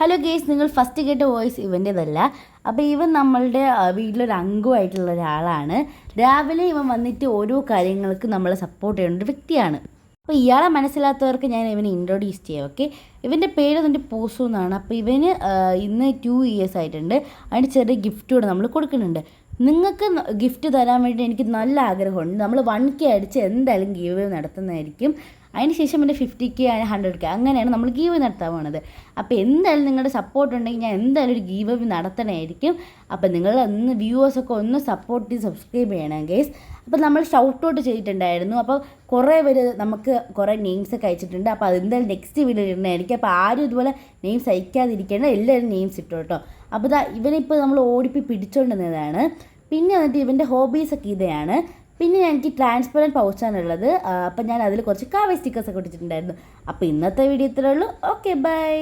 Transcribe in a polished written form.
Hello guys, നിങ്ങൾ first കേട്ട voice ഇവൻ്റേതല്ല. അപ്പോൾ ഇവൻ നമ്മളുടെ വീട്ടിലൊരു അംഗമായിട്ടുള്ള ഒരാളാണ്. രാവിലെ ഇവൻ വന്നിട്ട് ഓരോ കാര്യങ്ങൾക്ക് നമ്മളെ സപ്പോർട്ട് ചെയ്യുന്ന ഒരു വ്യക്തിയാണ്. അപ്പോൾ ഇയാളെ മനസ്സിലാത്തവർക്ക് ഞാൻ ഇവനെ ഇൻട്രൊഡ്യൂസ് ചെയ്യാം. ഓക്കെ, ഇവൻ്റെ പേര് വന്നിട്ട് പൂസു എന്നാണ്. അപ്പോൾ ഇവന് ഇന്ന് 2 ഇയേഴ്സ് ആയിട്ടുണ്ട്. അതിന് ചെറിയ ഗിഫ്റ്റ് കൂടെ നമ്മൾ കൊടുക്കുന്നുണ്ട്. നിങ്ങൾക്ക് ഗിഫ്റ്റ് തരാൻ വേണ്ടി എനിക്ക് നല്ല ആഗ്രഹമുണ്ട്. നമ്മൾ 1K അടിച്ച് എന്തായാലും ഗീവ് നടത്തുന്നതായിരിക്കും. അതിന് ശേഷം എൻ്റെ 50K 100K അങ്ങനെയാണ് നമ്മൾ ഗീവ് നടത്താൻ പോണത്. അപ്പോൾ എന്തായാലും നിങ്ങളുടെ സപ്പോർട്ട് ഉണ്ടെങ്കിൽ ഞാൻ എന്തായാലും ഒരു ഗീവ് നടത്തണമായിരിക്കും. അപ്പോൾ നിങ്ങൾ വ്യൂവേഴ്സൊക്കെ ഒന്ന് സപ്പോർട്ട് ചെയ്ത് സബ്സ്ക്രൈബ് ചെയ്യണം ഗൈസ്. അപ്പോൾ നമ്മൾ ഷൗട്ട് ഔട്ട് ചെയ്തിട്ടുണ്ടായിരുന്നു. അപ്പോൾ കുറേ പേര് നമുക്ക് കുറേ നെയിംസൊക്കെ അയച്ചിട്ടുണ്ട്. അപ്പോൾ അതെന്തായാലും നെക്സ്റ്റ് വീഡിയോ ഇടുന്നതായിരിക്കും. അപ്പോൾ ആരും ഇതുപോലെ നെയിംസ് അയക്കാതിരിക്കേണ്ട, എല്ലാവരും നെയിംസ് ഇട്ടു കേട്ടോ. അപ്പോൾ ഇവനിപ്പോൾ നമ്മൾ ഓടിപ്പോയി പിടിച്ചുകൊണ്ടുവന്നതാണ്. പിന്നെ വന്നിട്ട് ഇവൻ്റെ ഹോബീസൊക്കെ ഇതാണ്. പിന്നെ എനിക്ക് ട്രാൻസ്പെറൻറ്റ് പൗച്ചാണുള്ളത്. അപ്പം ഞാൻ അതിൽ കുറച്ച് കാവ്യ സ്റ്റിക്കേഴ്സൊക്കെ ഒട്ടിച്ചിട്ടുണ്ടായിരുന്നു. അപ്പോൾ ഇന്നത്തെ വീഡിയോ ഇത്രയേ ഉള്ളൂ. Okay, by.